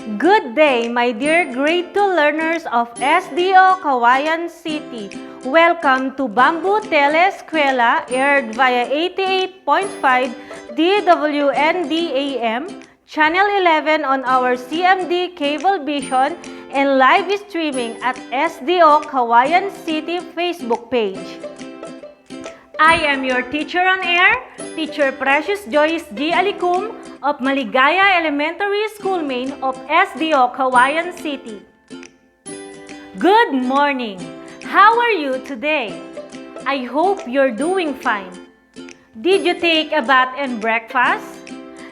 Good day, my dear grade 2 learners of SDO Kawayan City. Welcome to Bamboo Telescuela, aired via 88.5 DWND-AM, Channel 11 on our CMD Cable Vision, and live streaming at SDO Kawayan City Facebook page. I am your teacher on air, Teacher Precious Joyce G. Alicum of Maligaya Elementary School Main of SDO Kawayan City. Good morning! How are you today? I hope you're doing fine. Did you take a bath and breakfast?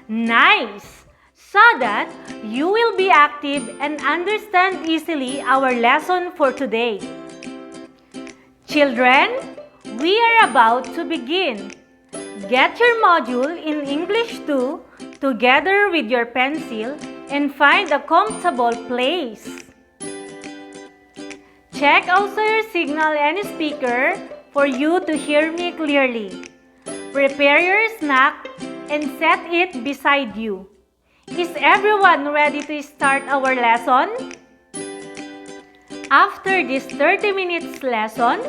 Nice! So that you will be active and understand easily our lesson for today. Children, we are about to begin. Get your module in English 2 together with your pencil and find a comfortable place. Check also your signal and speaker for you to hear me clearly. Prepare your snack and set it beside you. Is everyone ready to start our lesson? After this 30 minutes lesson,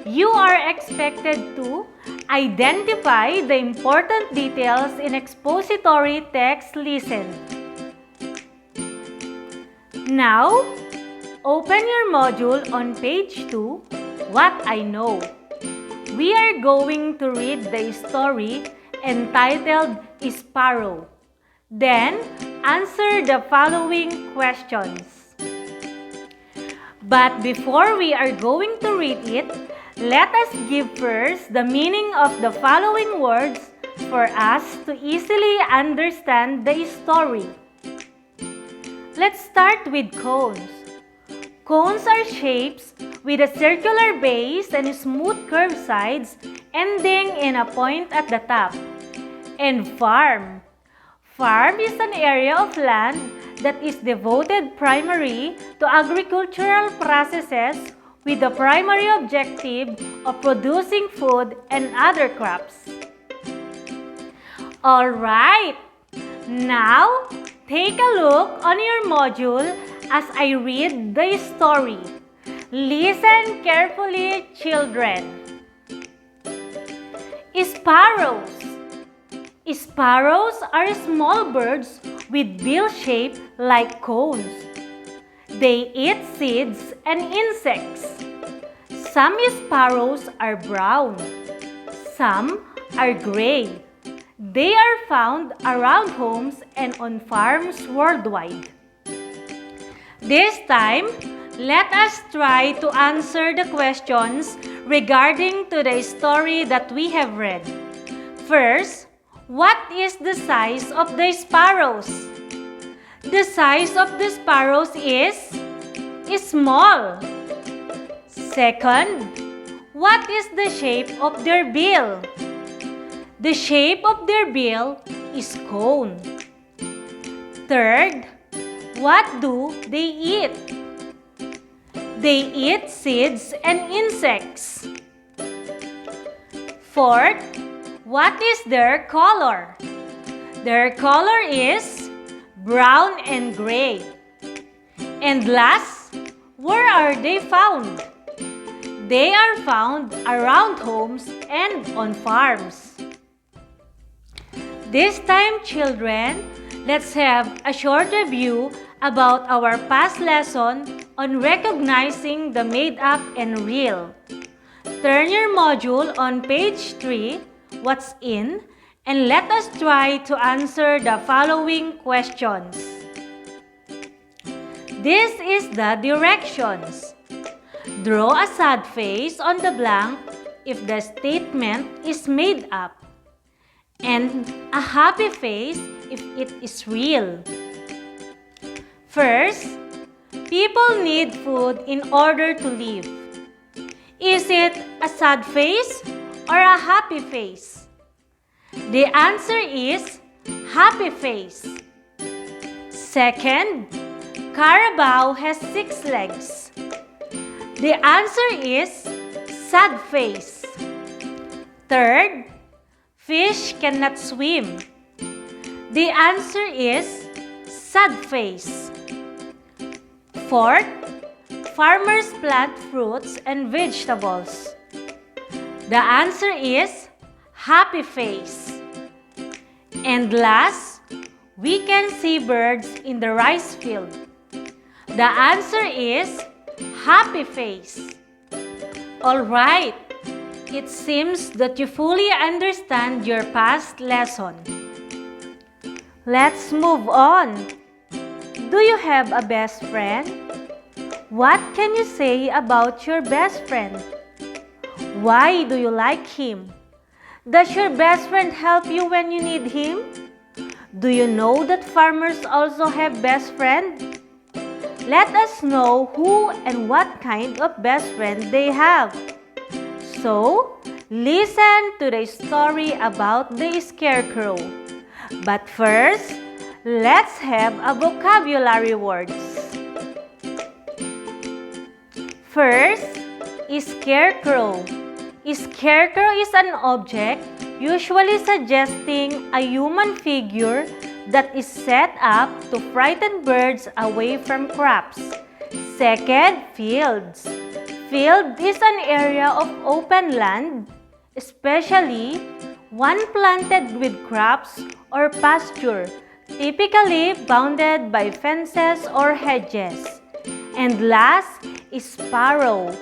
you are expected to identify the important details in expository text listen. Now, open your module on page 2, What I Know. We are going to read the story entitled Sparrow. Then, answer the following questions. But before we are going to read it, let us give first the meaning of the following words for us to easily understand the story. Let's start with cones. Cones are shapes with a circular base and smooth curved sides ending in a point at the top. And farm. Farm is an area of land that is devoted primarily to agricultural processes with the primary objective of producing food and other crops. Alright, now take a look on your module as I read the story. Listen carefully, children. Sparrows. Sparrows are small birds with bill shaped like cones. They eat seeds and insects. Some sparrows are brown. Some are gray. They are found around homes and on farms worldwide. This time, let us try to answer the questions regarding to the story that we have read. First, what is the size of the sparrows? The size of the sparrows is small. Second, what is the shape of their bill? The shape of their bill is cone. Third, what do they eat? They eat seeds and insects. Fourth, what is their color? Their color is brown and gray. And last, where are they found? They are found around homes and on farms. This time, children, let's have a short review about our past lesson on recognizing the made-up and real. Turn your module on page 3, What's in? And let us try to answer the following questions. This is the directions. Draw a sad face on the blank if the statement is made up, and a happy face if it is real. First, people need food in order to live. Is it a sad face or a happy face? The answer is happy face. Second, Carabao has 6 legs. The answer is sad face. Third, fish cannot swim. The answer is sad face. Fourth, farmers plant fruits and vegetables. The answer is happy face. And last, we can see birds in the rice field. The answer is happy face. Alright, it seems that you fully understand your past lesson. Let's move on. Do you have a best friend? What can you say about your best friend? Why do you like him? Does your best friend help you when you need him? Do you know that farmers also have best friend? Let us know who and what kind of best friend they have. So, listen to the story about the scarecrow. But first, let's have a vocabulary words. First, scarecrow. Scarecrow is an object usually suggesting a human figure that is set up to frighten birds away from crops. Second, fields. Field is an area of open land, especially one planted with crops or pasture, typically bounded by fences or hedges. And last, sparrow.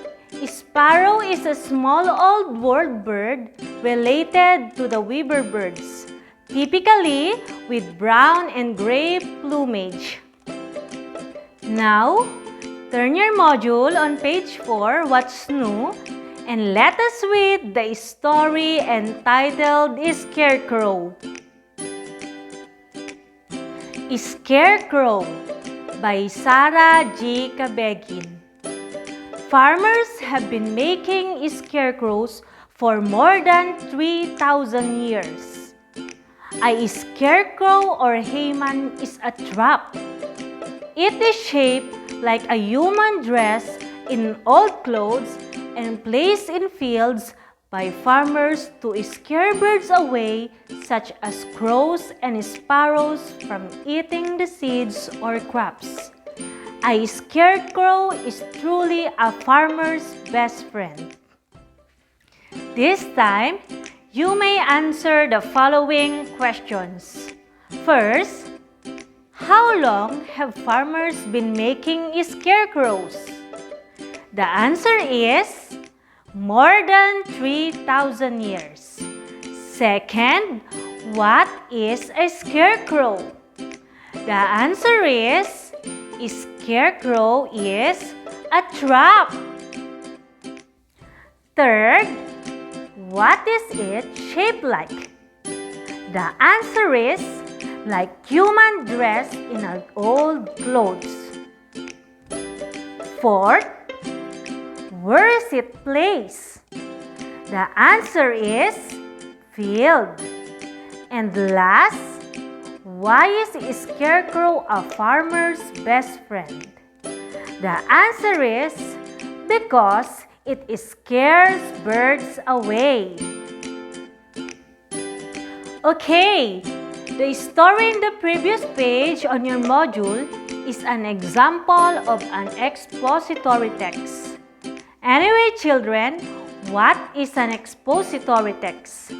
Sparrow is a small old world bird related to the weaver birds, typically with brown and gray plumage. Now, turn your module on page 4, What's New, and let us read the story entitled Scarecrow. Scarecrow by Sarah G. Cabegin. Farmers have been making scarecrows for more than 3,000 years. A scarecrow or hayman is a trap. It is shaped like a human dress in old clothes and placed in fields by farmers to scare birds away, such as crows and sparrows, from eating the seeds or crops. A scarecrow is truly a farmer's best friend. This time, you may answer the following questions. First, how long have farmers been making scarecrows? The answer is more than 3,000 years. Second, what is a scarecrow? The answer is scarecrow is a trap. Third, what is it shaped like? The answer is like human dress in an old clothes. Fourth, where is it placed? The answer is field. And last, why is a scarecrow a farmer's best friend? The answer is because it scares birds away. Okay, the story in the previous page on your module is an example of an expository text. Anyway, children, what is an expository text?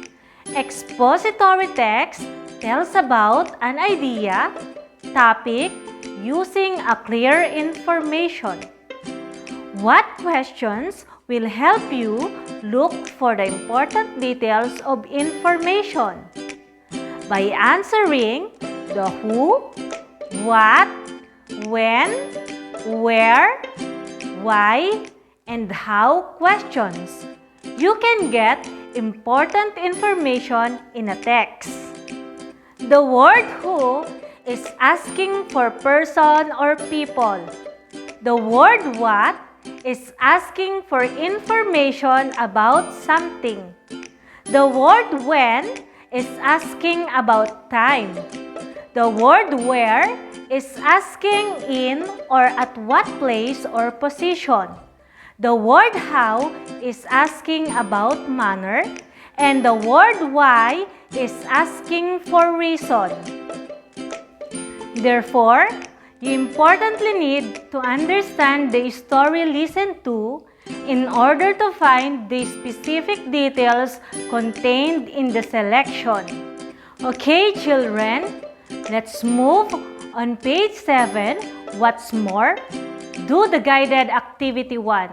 Expository text tells about an idea, topic, using a clear information. What questions will help you look for the important details of information? By answering the who, what, when, where, why, and how questions, you can get important information in a text. The word who is asking for person or people. The word what is asking for information about something. The word when is asking about time. The word where is asking in or at what place or position. The word how is asking about manner. And the word why is asking for reason. Therefore, you importantly need to understand the story listened to in order to find the specific details contained in the selection. Okay, children, let's move on page 7. What's more, do the guided activity 1.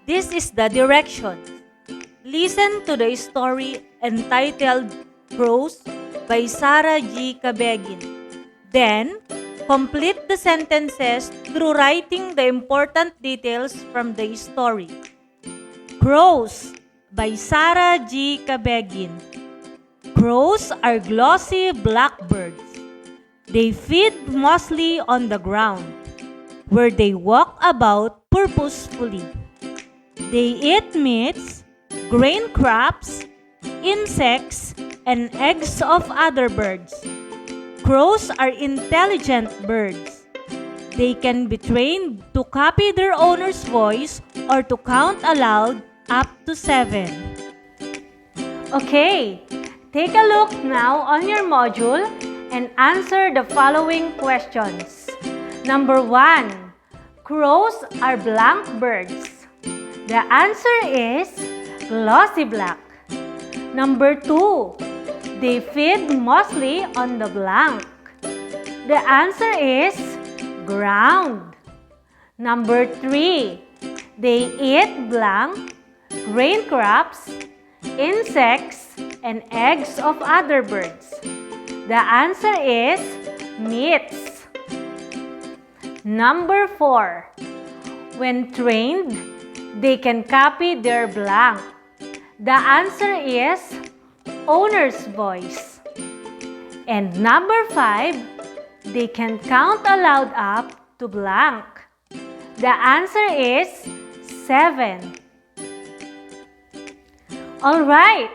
This is the directions. Listen to the story entitled Crows by Sarah G. Cabegin. Then, complete the sentences through writing the important details from the story. Crows by Sarah G. Cabegin. Crows are glossy black birds. They feed mostly on the ground, where they walk about purposefully. They eat meats, grain crops, insects, and eggs of other birds. Crows are intelligent birds. They can be trained to copy their owner's voice or to count aloud up to 7. Okay, take a look now on your module and answer the following questions. Number 1. Crows are blank birds. The answer is glossy black. Number 2. They feed mostly on the blank. The answer is ground. Number 3. They eat blank, grain crops, insects, and eggs of other birds. The answer is meats. Number 4. When trained, they can copy their blank. The answer is owner's voice. And number 5, they can count aloud up to blank. The answer is 7. Alright,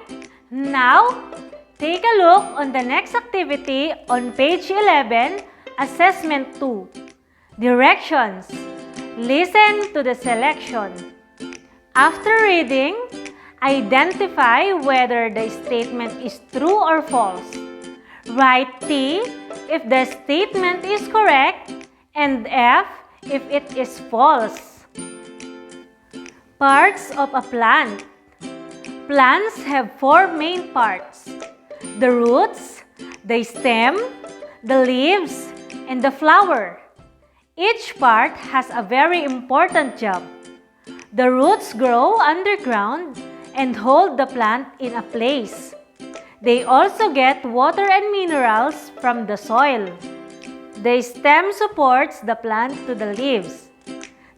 now take a look on the next activity on page 11, Assessment 2. Directions. Listen to the selection. After reading, identify whether the statement is true or false. Write T if the statement is correct and F if it is false. Parts of a plant. Plants have 4 main parts: the roots, the stem, the leaves, and the flower. Each part has a very important job. The roots grow underground and hold the plant in a place. They also get water and minerals from the soil. The stem supports the plant to the leaves.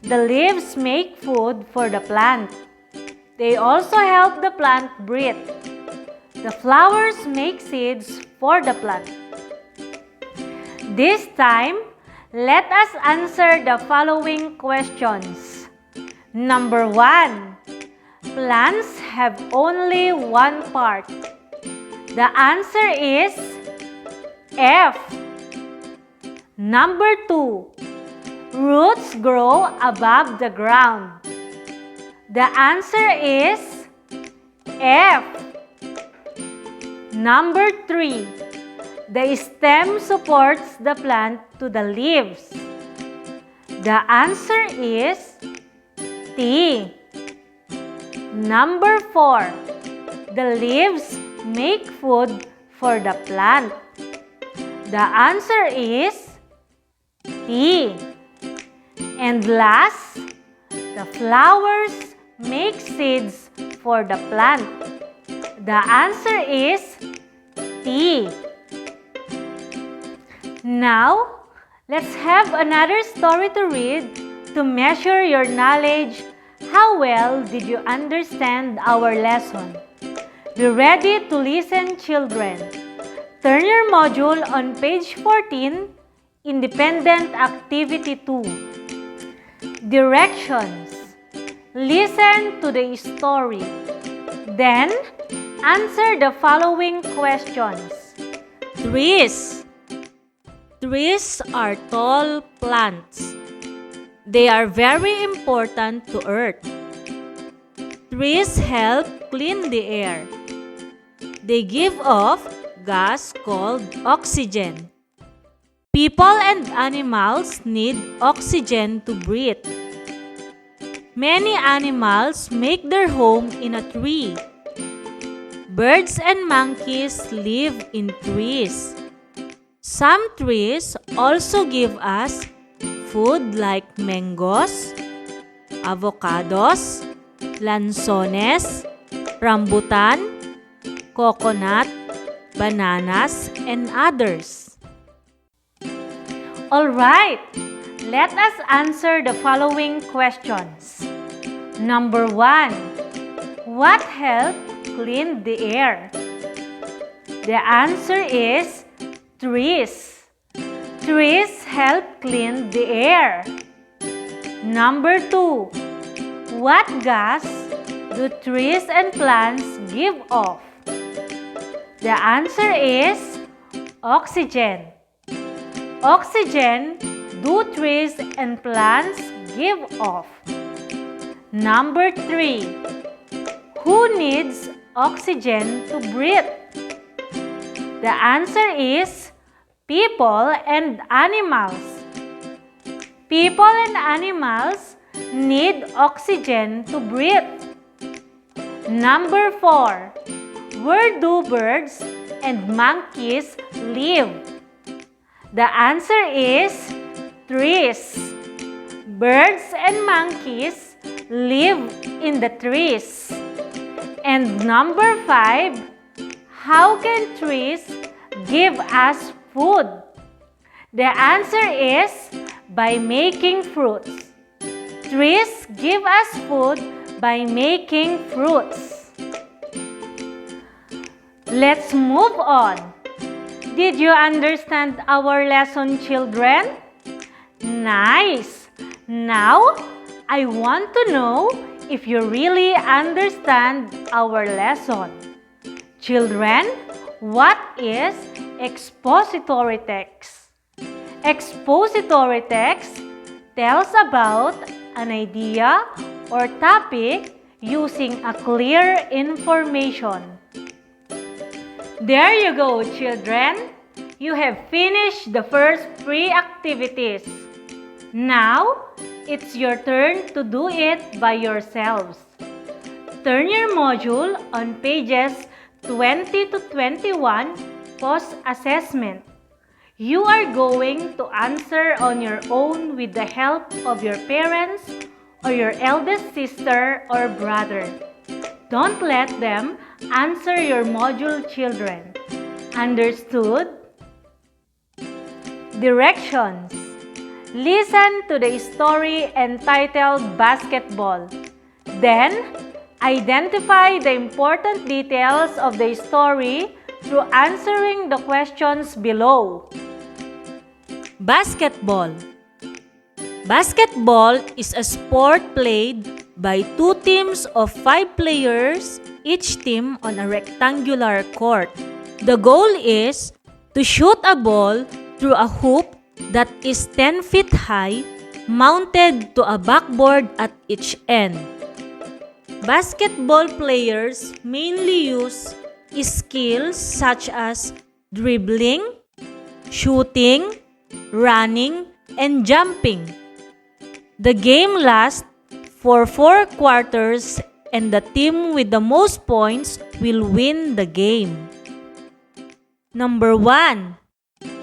The leaves make food for the plant. They also help the plant breathe. The flowers make seeds for the plant. This time, let us answer the following questions. Number 1. Plants have only one part. The answer is F. Number 2. Roots grow above the ground. The answer is F. Number 3. The stem supports the plant to the leaves. The answer is T. Number 4. The leaves make food for the plant. The answer is T. And last, the flowers make seeds for the plant. The answer is T. Now, let's have another story to read to measure your knowledge. How well did you understand our lesson? Be ready to listen, children. Turn your module on page 14, Independent Activity 2. Directions. Listen to the story. Then, answer the following questions. Trees. Trees are tall plants. They are very important to Earth. Trees help clean the air. They give off gas called oxygen. People and animals need oxygen to breathe. Many animals make their home in a tree. Birds and monkeys live in trees. Some trees also give us food like mangoes, avocados, lanzones, rambutan, coconut, bananas, and others. Alright, let us answer the following questions. Number 1. What helps clean the air? The answer is trees. Trees help clean the air. Number 2. What gas do trees and plants give off? The answer is oxygen. Oxygen do trees and plants give off. Number 3. Who needs oxygen to breathe? The answer is people and animals. People and animals need oxygen to breathe. Number 4. Where do birds and monkeys live? The answer is trees. Birds and monkeys live in the trees. And number 5. How can trees give us food? The answer is by making fruits. Trees give us food by making fruits. Let's move on. Did you understand our lesson, children? Nice! Now, I want to know if you really understand our lesson. Children, what is expository text? Expository text tells about an idea or topic using a clear information. There you go, children. You have finished the first 3 activities. Now, it's your turn to do it by yourselves. Turn your module on pages 20 to 21, post-assessment. You are going to answer on your own with the help of your parents or your eldest sister or brother. Don't let them answer your module, children. Understood? Directions. Listen to the story entitled Basketball. Then, identify the important details of the story through answering the questions below. Basketball. Basketball is a sport played by 2 teams of 5 players, each team on a rectangular court. The goal is to shoot a ball through a hoop that is 10 feet high, mounted to a backboard at each end. Basketball players mainly use skills such as dribbling, shooting, running, and jumping. The game lasts for 4 quarters and the team with the most points will win the game. Number 1.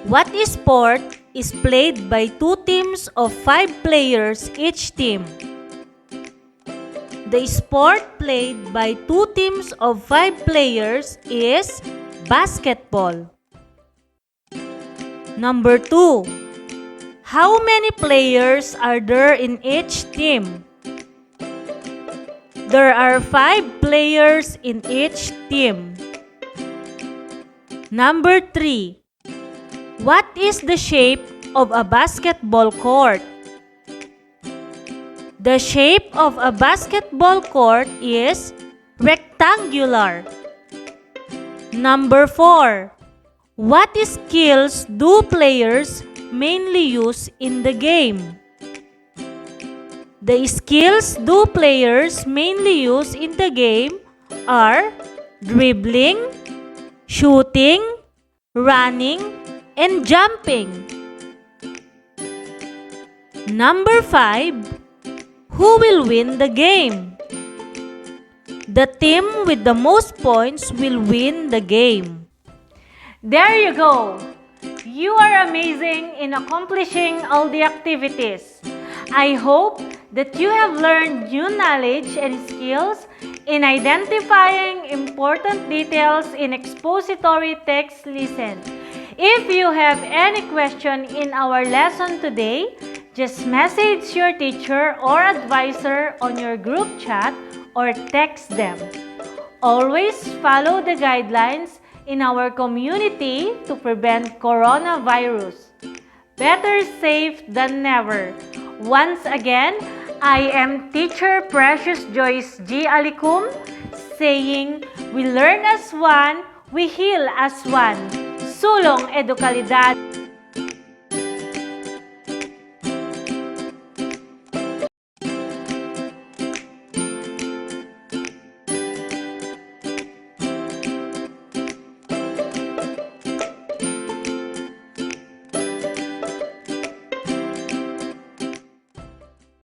What sport is played by 2 teams of 5 players each team? The sport played by 2 teams of 5 players is basketball. Number 2. How many players are there in each team? There are 5 players in each team. Number 3. What is the shape of a basketball court? The shape of a basketball court is rectangular. Number 4. What skills do players mainly use in the game? The skills do players mainly use in the game are dribbling, shooting, running, and jumping. Number 5. Who will win the game? The team with the most points will win the game. There you go! You are amazing in accomplishing all the activities. I hope that you have learned new knowledge and skills in identifying important details in expository text listen. If you have any question in our lesson today, just message your teacher or advisor on your group chat or text them. Always follow the guidelines in our community to prevent coronavirus. Better safe than never. Once again, I am Teacher Precious Joyce G. Alicum saying, we learn as one, we heal as one. Sulong Edukalidad.